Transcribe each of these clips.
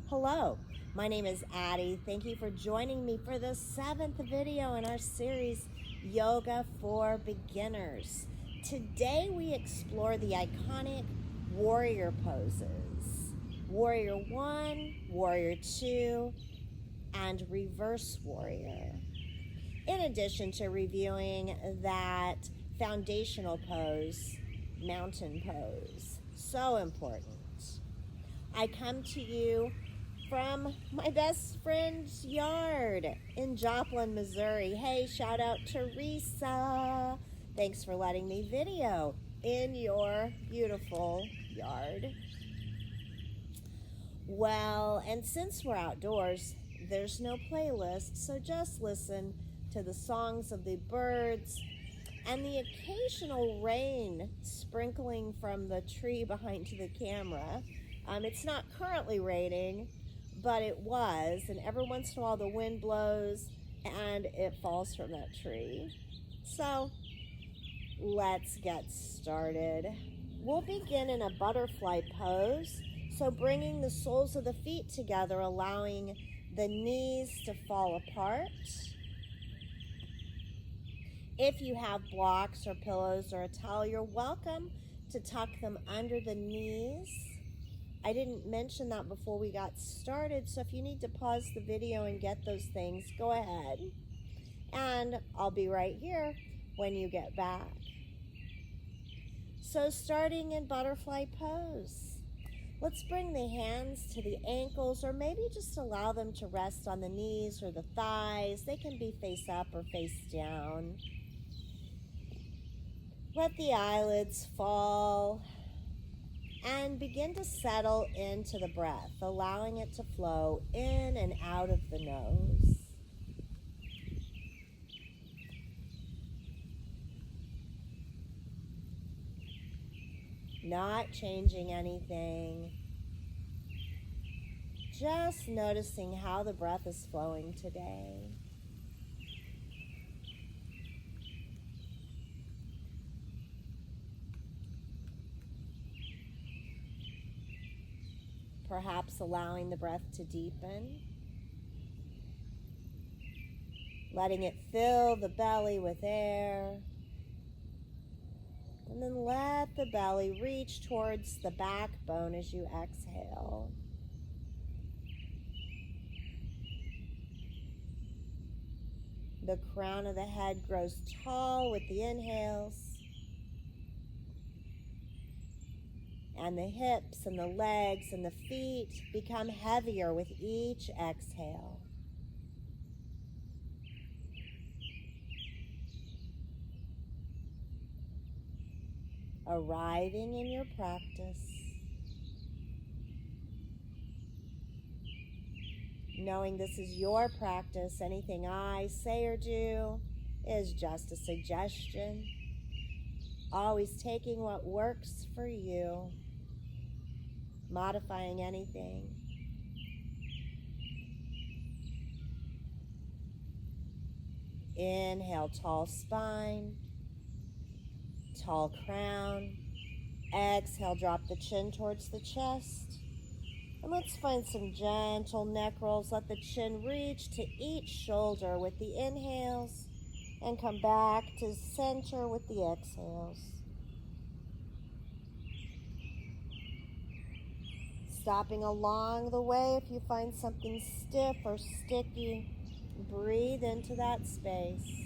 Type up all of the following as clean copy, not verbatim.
Hello, my name is Addie. Thank you for joining me for the 7th video in our series, Yoga for Beginners. Today we explore the iconic warrior poses. Warrior 1, Warrior 2, and Reverse Warrior. In addition to reviewing that foundational pose, mountain pose, so important. I come to you from my best friend's yard in Joplin, Missouri. Hey, shout out Teresa. Thanks for letting me video in your beautiful yard. Well, and since we're outdoors, there's no playlist, so just listen to the songs of the birds and the occasional rain sprinkling from the tree behind the camera. It's not currently raining, but it was, and every once in a while the wind blows and it falls from that tree. So let's get started. We'll begin in a butterfly pose. So bringing the soles of the feet together, allowing the knees to fall apart. If you have blocks or pillows or a towel, you're welcome to tuck them under the knees. I didn't mention that before we got started, so if you need to pause the video and get those things, go ahead. And I'll be right here when you get back. So starting in butterfly pose, let's bring the hands to the ankles, or maybe just allow them to rest on the knees or the thighs. They can be face up or face down. Let the eyelids fall and begin to settle into the breath, allowing it to flow in and out of the nose. Not changing anything. Just noticing how the breath is flowing today. Perhaps allowing the breath to deepen. Letting it fill the belly with air. And then let the belly reach towards the backbone as you exhale. The crown of the head grows tall with the inhales. And the hips and the legs and the feet become heavier with each exhale. Arriving in your practice, knowing this is your practice, anything I say or do is just a suggestion. Always taking what works for you, modifying anything. Inhale, tall spine, tall crown. Exhale, drop the chin towards the chest. And let's find some gentle neck rolls. Let the chin reach to each shoulder with the inhales and come back to center with the exhales. Stopping along the way if you find something stiff or sticky, breathe into that space.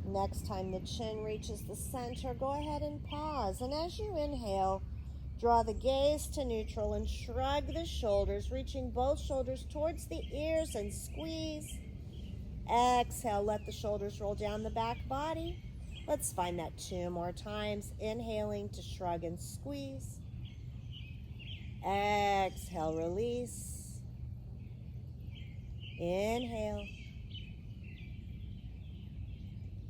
Next time the chin reaches the center, go ahead and pause. And as you inhale, draw the gaze to neutral and shrug the shoulders, reaching both shoulders towards the ears and squeeze. Exhale, let the shoulders roll down the back body. Let's find that 2 more times. Inhaling to shrug and squeeze. Exhale, release. Inhale.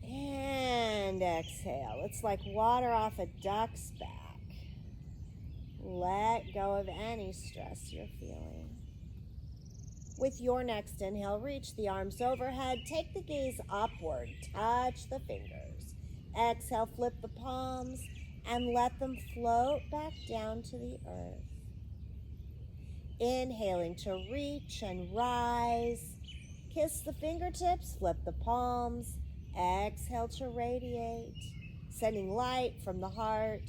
And exhale. It's like water off a duck's back. Let let go of any stress you're feeling. With your next inhale, reach the arms overhead. Take the gaze upward. Touch the fingers. Exhale, flip the palms and let them float back down to the earth. Inhaling to reach and rise. Kiss the fingertips, flip the palms. Exhale to radiate, sending light from the heart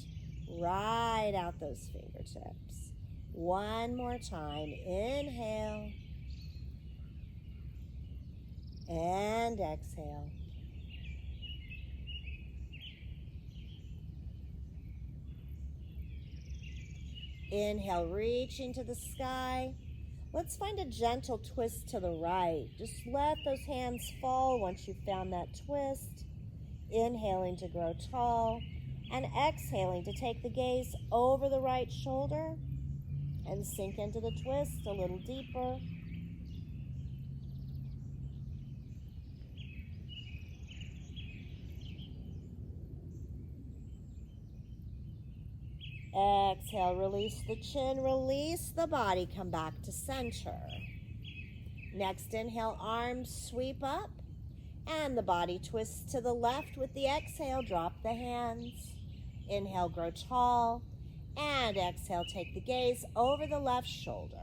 right out those fingertips. One more time. Inhale and exhale. Inhale, reaching to the sky. Let's find a gentle twist to the right. Just let those hands fall once you've found that twist. Inhaling to grow tall and exhaling to take the gaze over the right shoulder and sink into the twist a little deeper. Exhale, release the chin, release the body, come back to center. Next inhale, arms sweep up and the body twists to the left with the exhale, drop the hands. Inhale, grow tall, and exhale, take the gaze over the left shoulder.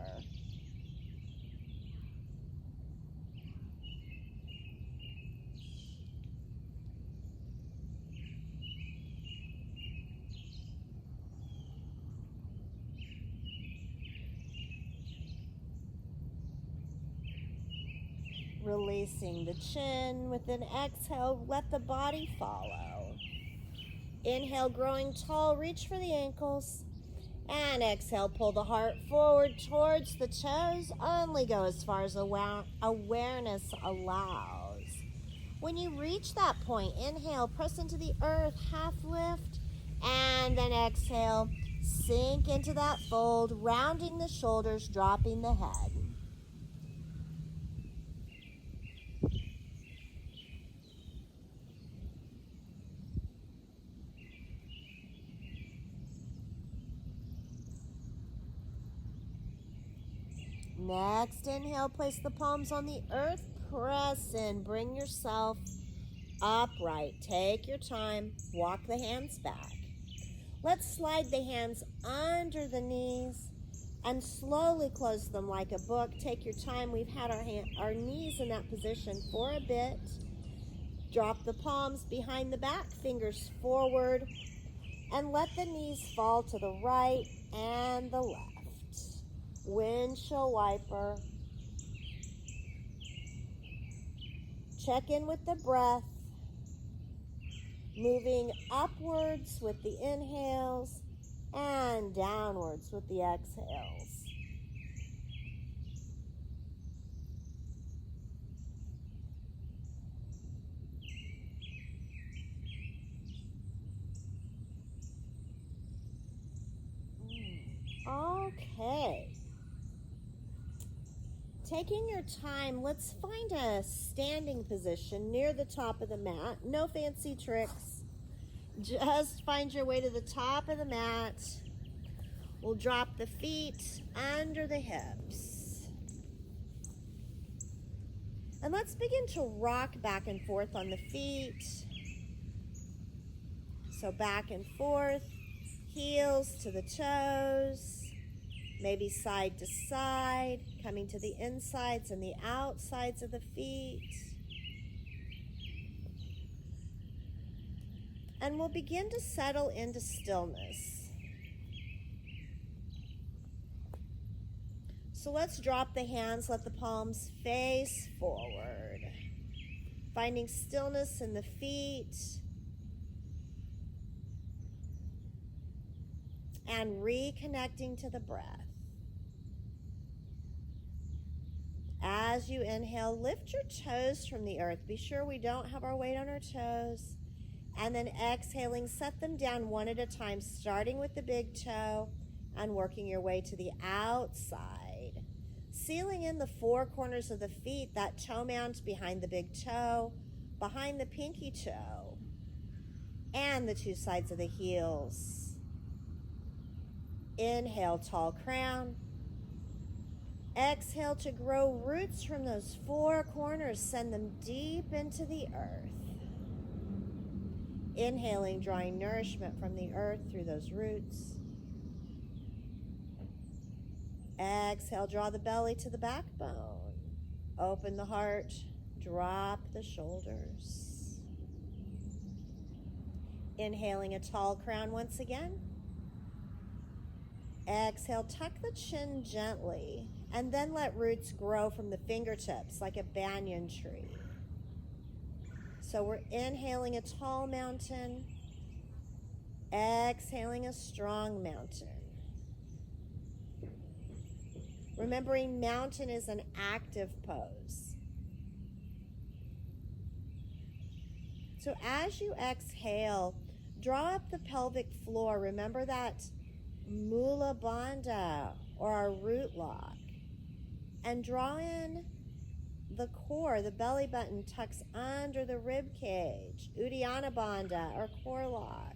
Releasing the chin with an exhale, let the body follow. Inhale, growing tall, reach for the ankles. And exhale, pull the heart forward towards the toes. Only go as far as awareness allows. When you reach that point, inhale, press into the earth, half lift. And then exhale, sink into that fold, rounding the shoulders, dropping the head. Next inhale, place the palms on the earth, press in, bring yourself upright. Take your time, walk the hands back. Let's slide the hands under the knees and slowly close them like a book. Take your time. We've had our knees in that position for a bit. Drop the palms behind the back, fingers forward, and let the knees fall to the right and the left. Windshield wiper. Check in with the breath. Moving upwards with the inhales and downwards with the exhales. Okay. Taking your time, let's find a standing position near the top of the mat. No fancy tricks. Just find your way to the top of the mat. We'll drop the feet under the hips. And let's begin to rock back and forth on the feet. So back and forth, heels to the toes. Maybe side to side, coming to the insides and the outsides of the feet. And we'll begin to settle into stillness. So let's drop the hands, let the palms face forward. Finding stillness in the feet. And reconnecting to the breath. As you inhale, lift your toes from the earth. Be sure we don't have our weight on our toes. And then exhaling, set them down one at a time, starting with the big toe and working your way to the outside. Sealing in the four corners of the feet, that toe mount behind the big toe, behind the pinky toe, and the two sides of the heels. Inhale, tall crown. Exhale to grow roots from those four corners. Send them deep into the earth. Inhaling, drawing nourishment from the earth through those roots. Exhale, draw the belly to the backbone. Open the heart, drop the shoulders. Inhaling a tall crown once again. Exhale, tuck the chin gently, and then let roots grow from the fingertips like a banyan tree. So we're inhaling a tall mountain, exhaling a strong mountain. Remembering mountain is an active pose. So as you exhale, draw up the pelvic floor. Remember that Mula Bandha, or our root lock. And draw in the core. The belly button tucks under the rib cage. Uddiyana Bandha, or core lock.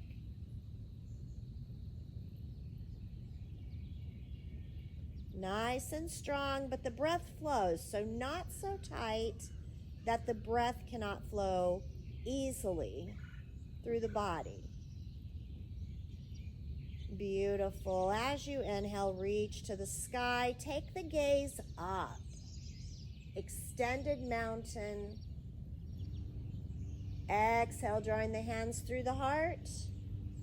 Nice and strong, but the breath flows. So not so tight that the breath cannot flow easily through the body. Beautiful. As you inhale, reach to the sky. Take the gaze up. Extended mountain. Exhale, drawing the hands through the heart.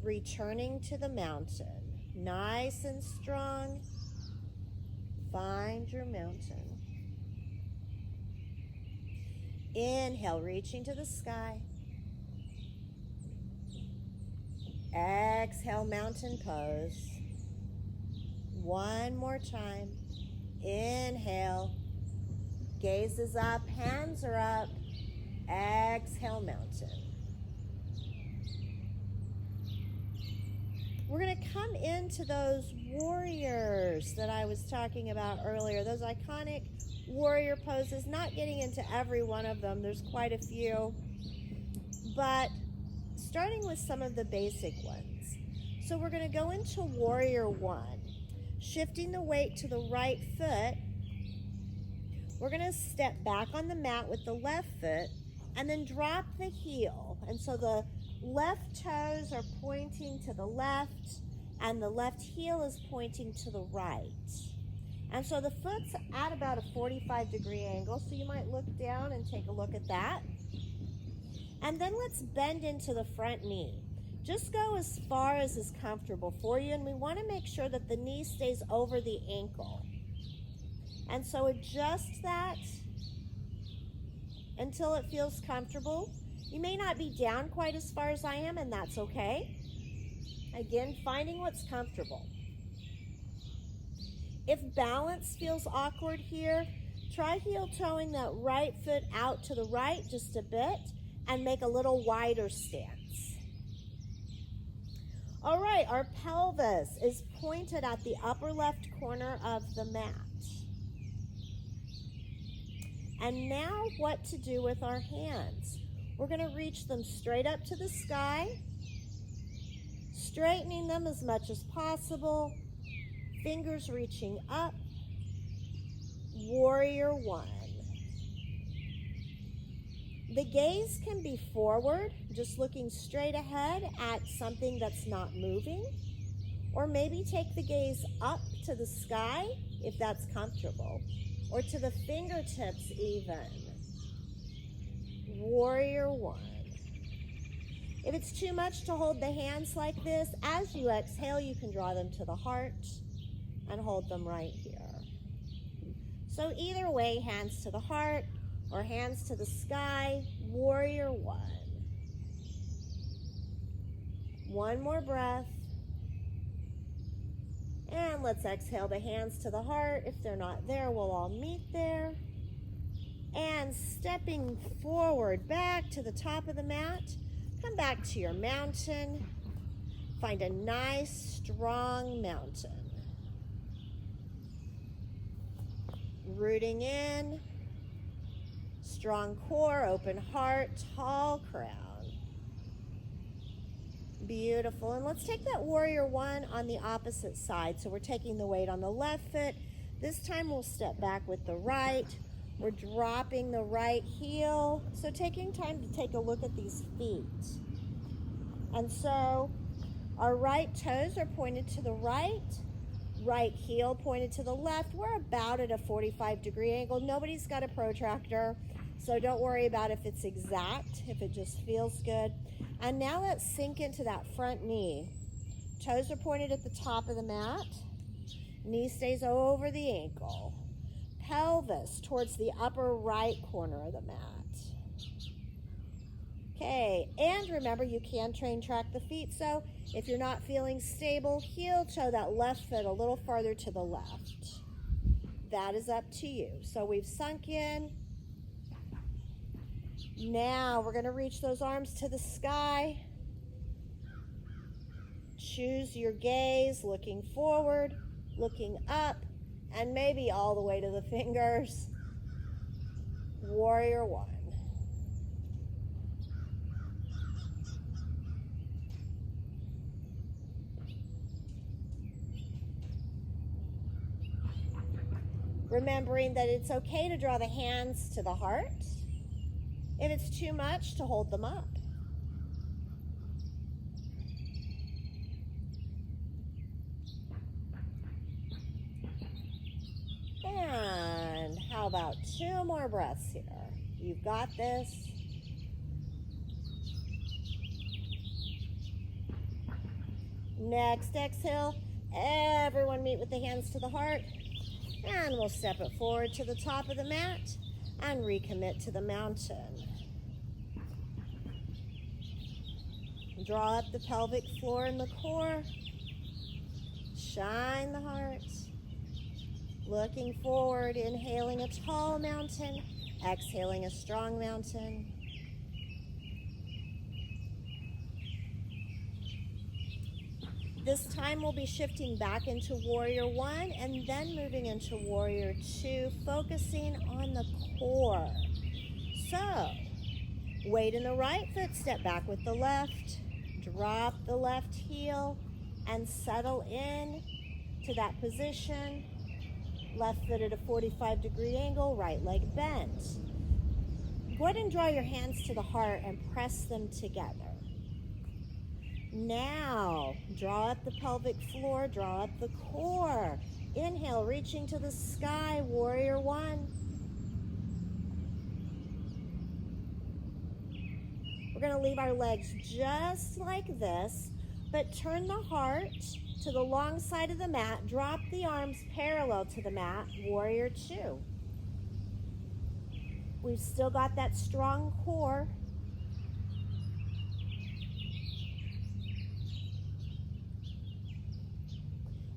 Returning to the mountain. Nice and strong. Find your mountain. Inhale, reaching to the sky. Exhale, mountain pose. One more time. Inhale. Gaze is up, hands are up. Exhale, mountain. We're going to come into those warriors that I was talking about earlier, those iconic warrior poses, not getting into every one of them. There's quite a few. But starting with some of the basic ones. So we're going to go into warrior one. Shifting the weight to the right foot. We're going to step back on the mat with the left foot and then drop the heel. And so the left toes are pointing to the left and the left heel is pointing to the right. And so the foot's at about a 45-degree angle, so you might look down and take a look at that. And then let's bend into the front knee. Just go as far as is comfortable for you, and we want to make sure that the knee stays over the ankle. And so adjust that until it feels comfortable. You may not be down quite as far as I am, and that's okay. Again, finding what's comfortable. If balance feels awkward here, try heel toeing that right foot out to the right just a bit and make a little wider stance. All right, our pelvis is pointed at the upper left corner of the mat. And now what to do with our hands. We're going to reach them straight up to the sky, straightening them as much as possible, fingers reaching up. Warrior one. The gaze can be forward, just looking straight ahead at something that's not moving, or maybe take the gaze up to the sky if that's comfortable, or to the fingertips even. Warrior one. If it's too much to hold the hands like this, as you exhale, you can draw them to the heart and hold them right here. So either way, hands to the heart or hands to the sky, warrior one. One more breath. And let's exhale the hands to the heart. If they're not there, we'll all meet there. And stepping forward back to the top of the mat, come back to your mountain. Find a nice, strong mountain. Rooting in, strong core, open heart, tall crown. Beautiful. And let's take that warrior one on the opposite side. So we're taking the weight on the left foot. This time we'll step back with the right. We're dropping the right heel. So taking time to take a look at these feet. And so our right toes are pointed to the right heel pointed to the left. We're about at a 45-degree angle. Nobody's got a protractor, so don't worry about if it's exact, if it just feels good. And now let's sink into that front knee. Toes are pointed at the top of the mat. Knee stays over the ankle. Pelvis towards the upper right corner of the mat. Okay, and remember you can train track the feet, so if you're not feeling stable, heel toe that left foot a little farther to the left. That is up to you. So we've sunk in. Now we're going to reach those arms to the sky. Choose your gaze, looking forward, looking up, and maybe all the way to the fingers. Warrior one. Remembering that it's okay to draw the hands to the heart. If it's too much, to hold them up. And how about 2 more breaths here? You've got this. Next exhale, everyone meet with the hands to the heart. And we'll step it forward to the top of the mat and recommit to the mountain. Draw up the pelvic floor and the core. Shine the heart. Looking forward, inhaling a tall mountain, exhaling a strong mountain. This time we'll be shifting back into warrior one and then moving into warrior two, focusing on the core. So, weight in the right foot, step back with the left, drop the left heel, and settle in to that position. Left foot at a 45-degree angle, right leg bent. Go ahead and draw your hands to the heart and press them together. Now, draw up the pelvic floor, draw up the core. Inhale, reaching to the sky, warrior one. We're going to leave our legs just like this, but turn the heart to the long side of the mat. Drop the arms parallel to the mat, warrior two. We've still got that strong core.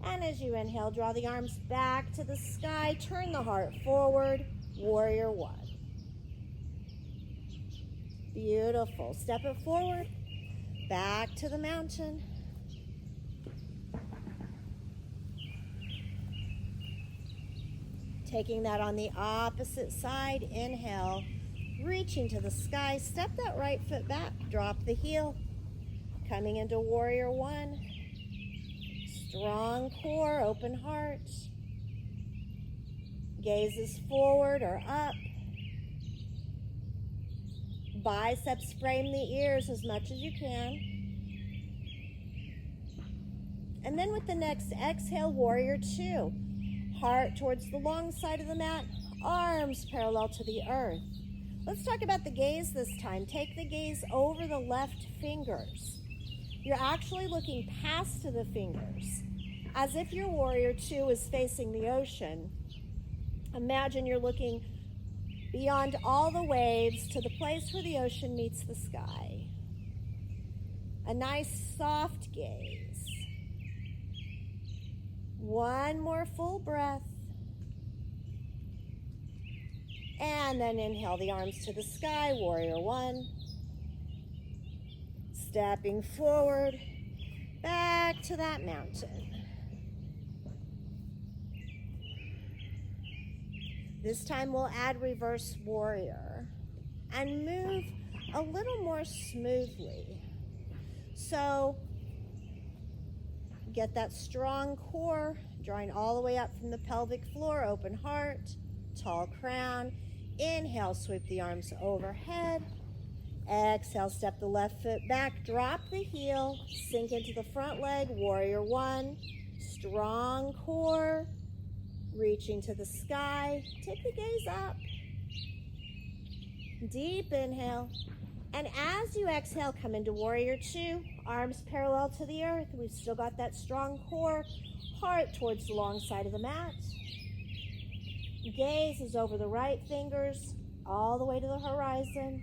And as you inhale, draw the arms back to the sky, turn the heart forward, warrior one. Beautiful. Step it forward, back to the mountain. Taking that on the opposite side, inhale, reaching to the sky, step that right foot back, drop the heel, coming into warrior one. Strong core, open heart. Gazes forward or up. Biceps frame the ears as much as you can. And then with the next exhale, warrior two. Heart towards the long side of the mat, arms parallel to the earth. Let's talk about the gaze this time. Take the gaze over the left fingers. You're actually looking past to the fingers, as if your warrior two is facing the ocean. Imagine you're looking beyond all the waves to the place where the ocean meets the sky. A nice soft gaze. One more full breath. And then inhale the arms to the sky, warrior one. Stepping forward, back to that mountain. This time we'll add reverse warrior and move a little more smoothly. So get that strong core, drawing all the way up from the pelvic floor, open heart, tall crown. Inhale, sweep the arms overhead. Exhale, step the left foot back, drop the heel, sink into the front leg, warrior one. Strong core, reaching to the sky. Take the gaze up. Deep inhale. And as you exhale, come into warrior two, arms parallel to the earth. We've still got that strong core, heart towards the long side of the mat. Gaze is over the right fingers, all the way to the horizon.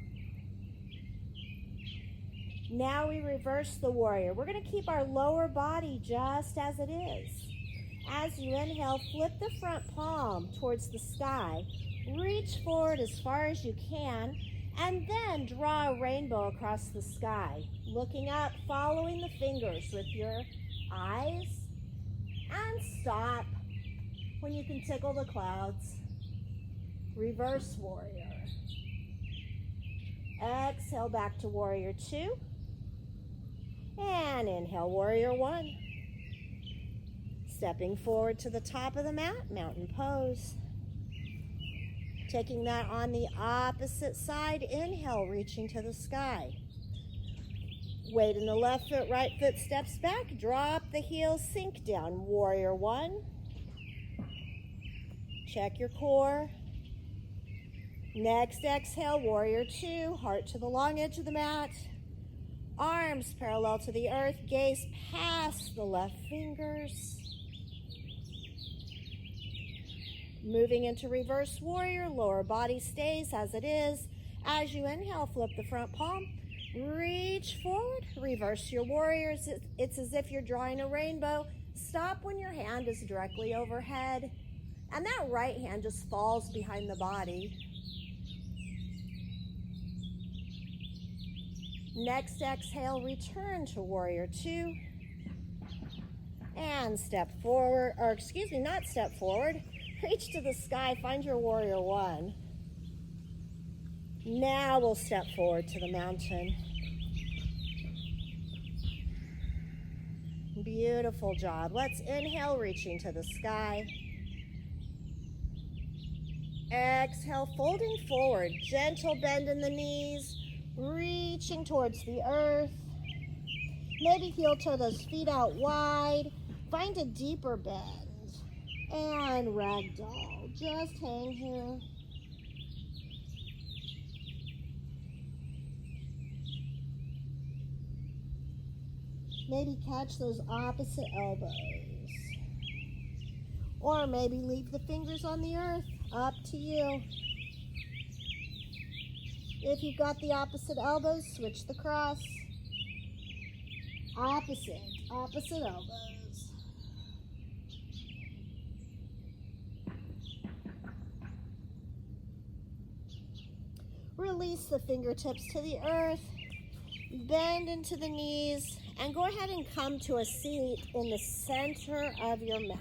Now we reverse the warrior. We're going to keep our lower body just as it is. As you inhale, flip the front palm towards the sky. Reach forward as far as you can, and then draw a rainbow across the sky. Looking up, following the fingers with your eyes, and stop when you can tickle the clouds. Reverse warrior. Exhale back to warrior two. And inhale, warrior one. Stepping forward to the top of the mat, mountain pose. Taking that on the opposite side, inhale, reaching to the sky. Weight in the left foot, right foot steps back, drop the heels, sink down, warrior one. Check your core. Next exhale, warrior two, heart to the long edge of the mat. Arms parallel to the earth, gaze past the left fingers. Moving into reverse warrior, lower body stays as it is. As you inhale, flip the front palm, reach forward, reverse your warriors. It's as if you're drawing a rainbow. Stop when your hand is directly overhead, and that right hand just falls behind the body. Next exhale, return to warrior two. And step forward, or excuse me, not step forward. Reach to the sky, find your warrior one. Now we'll step forward to the mountain. Beautiful job. Let's inhale, reaching to the sky. Exhale, folding forward, gentle bend in the knees, reaching towards the earth. Maybe heel toe those feet out wide. Find a deeper bend. And ragdoll. Just hang here. Maybe catch those opposite elbows. Or maybe leave the fingers on the earth. Up to you. If you've got the opposite elbows, switch the cross. Opposite elbows. Release the fingertips to the earth. Bend into the knees. And go ahead and come to a seat in the center of your mat.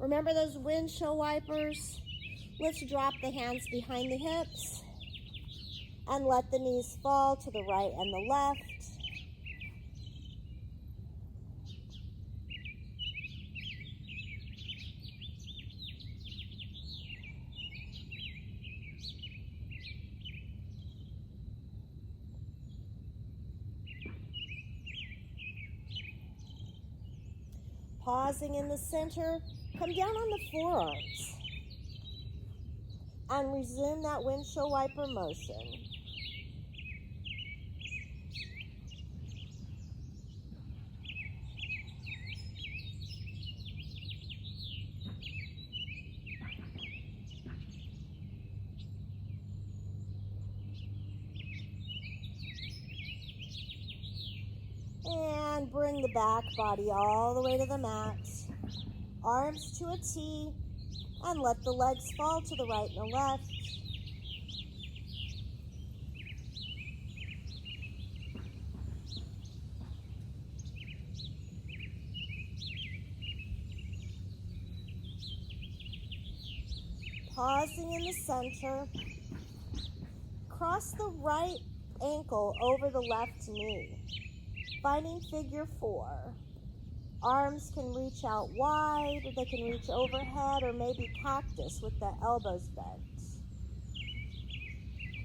Remember those windshield wipers? Let's drop the hands behind the hips and let the knees fall to the right and the left. Pausing in the center, come down on the forearms and resume that windshield wiper motion. And bring the back body all the way to the mat. Arms to a T, and let the legs fall to the right and the left. Pausing in the center. Cross the right ankle over the left knee. Finding figure 4. Arms can reach out wide, they can reach overhead, or maybe cactus with the elbows bent.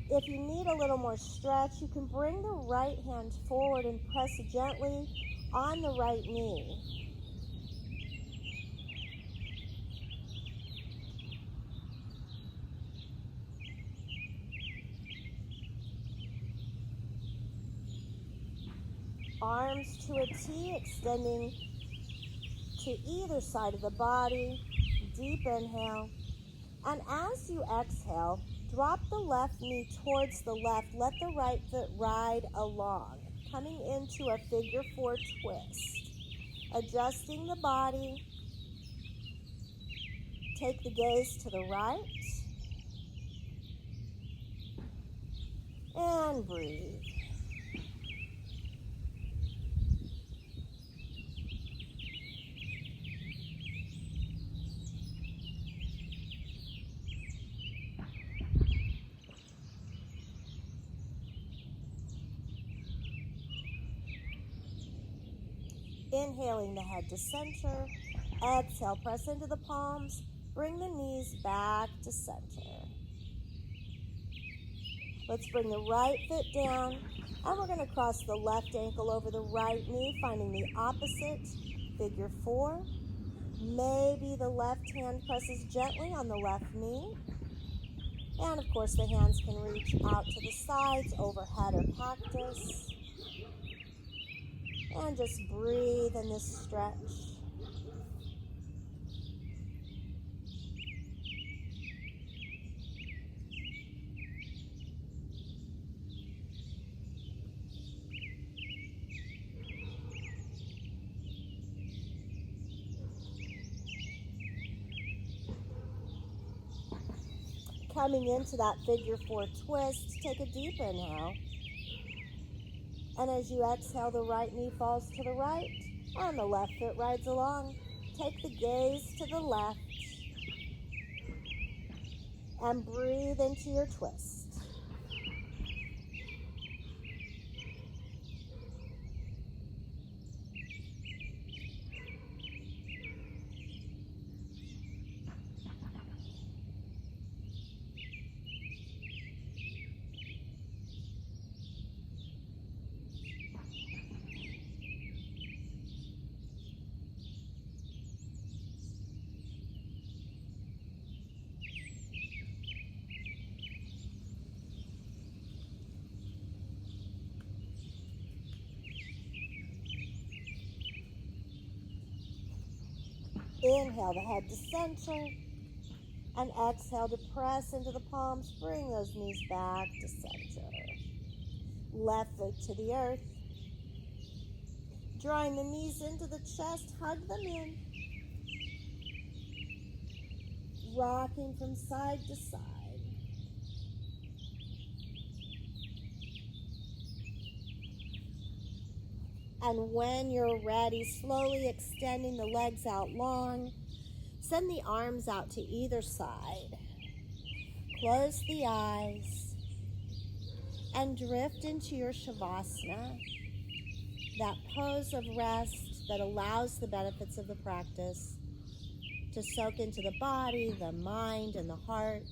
If you need a little more stretch, you can bring the right hand forward and press gently on the right knee. Arms to a T, extending to either side of the body. Deep inhale. And as you exhale, drop the left knee towards the left. Let the right foot ride along, coming into a figure 4 twist. Adjusting the body. Take the gaze to the right. And breathe. Inhaling the head to center. Exhale, press into the palms. Bring the knees back to center. Let's bring the right foot down, and we're going to cross the left ankle over the right knee, finding the opposite, figure 4. Maybe the left hand presses gently on the left knee. And of course, the hands can reach out to the sides, overhead, or cactus. And just breathe in this stretch. Coming into that figure 4 twist, take a deep inhale. And as you exhale, the right knee falls to the right, and the left foot rides along. Take the gaze to the left, and breathe into your twist. Inhale the head to center, and exhale to press into the palms. Bring those knees back to center. Left foot to the earth. Drawing the knees into the chest, hug them in. Rocking from side to side. And when you're ready, slowly extending the legs out long. Send the arms out to either side. Close the eyes and drift into your Shavasana, that pose of rest that allows the benefits of the practice to soak into the body, the mind, and the heart.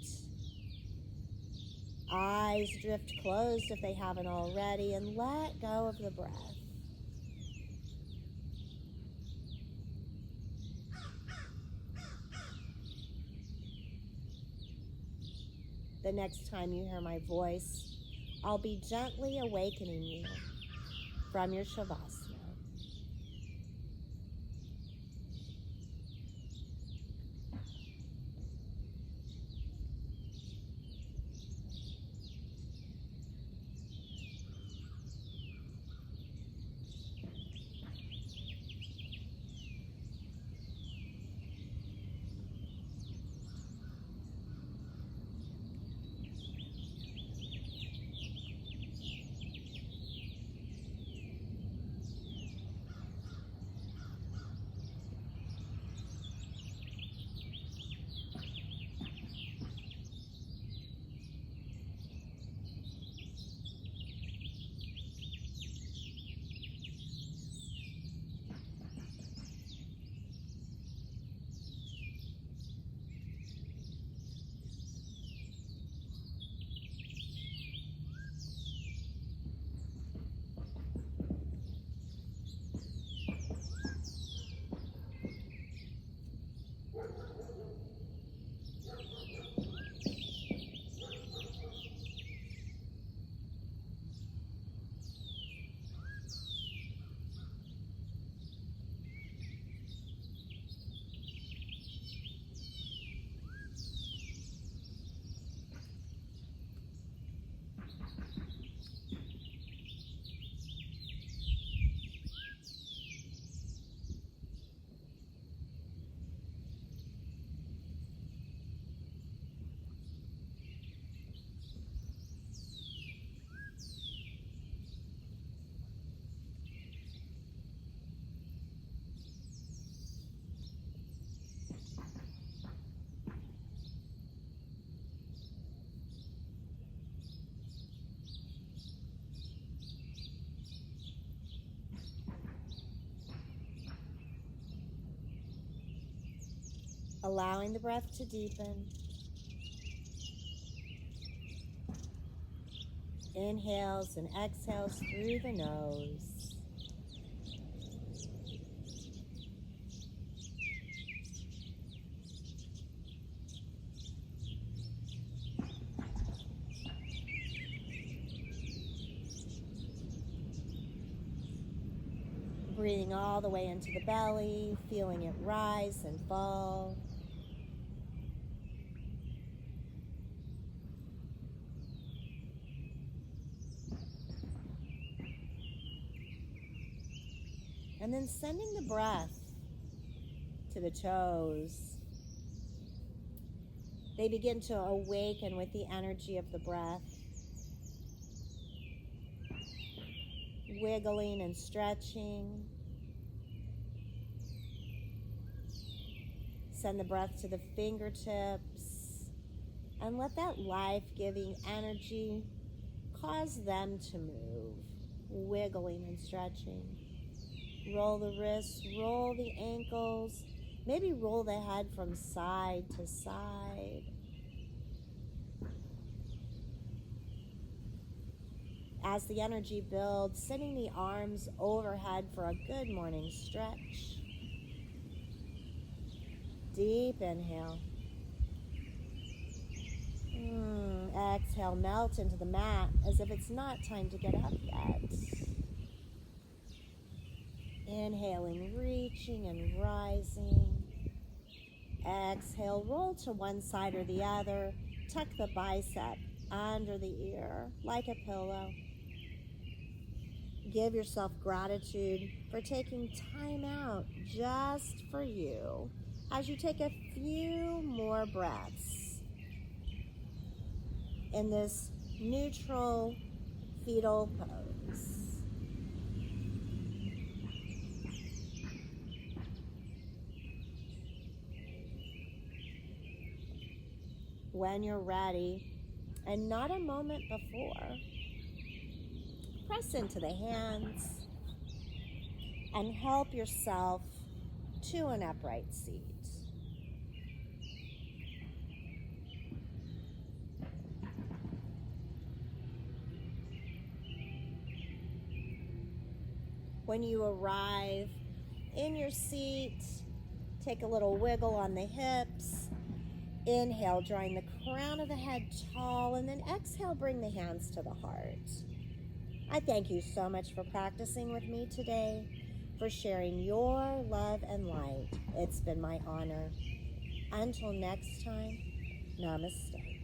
Eyes drift closed if they haven't already, and let go of the breath. The next time you hear my voice, I'll be gently awakening you from your Shavasana. allowing the breath to deepen. Inhales and exhales through the nose. Breathing all the way into the belly, feeling it rise and fall. And then sending the breath to the toes. They begin to awaken with the energy of the breath. Wiggling and stretching. Send the breath to the fingertips and let that life-giving energy cause them to move, wiggling and stretching. Roll the wrists, roll the ankles, maybe roll the head from side to side. As the energy builds, sending the arms overhead for a good morning stretch. Deep inhale. Exhale, melt into the mat as if it's not time to get up yet. Inhaling, reaching and rising. Exhale, roll to one side or the other. Tuck the bicep under the ear like a pillow. Give yourself gratitude for taking time out just for you as you take a few more breaths in this neutral fetal pose. When you're ready, and not a moment before, press into the hands and help yourself to an upright seat. When you arrive in your seat, take a little wiggle on the hips. Inhale, drawing the crown of the head tall, and then exhale, bring the hands to the heart. I thank you so much for practicing with me today, for sharing your love and light. It's been my honor. Until next time, namaste.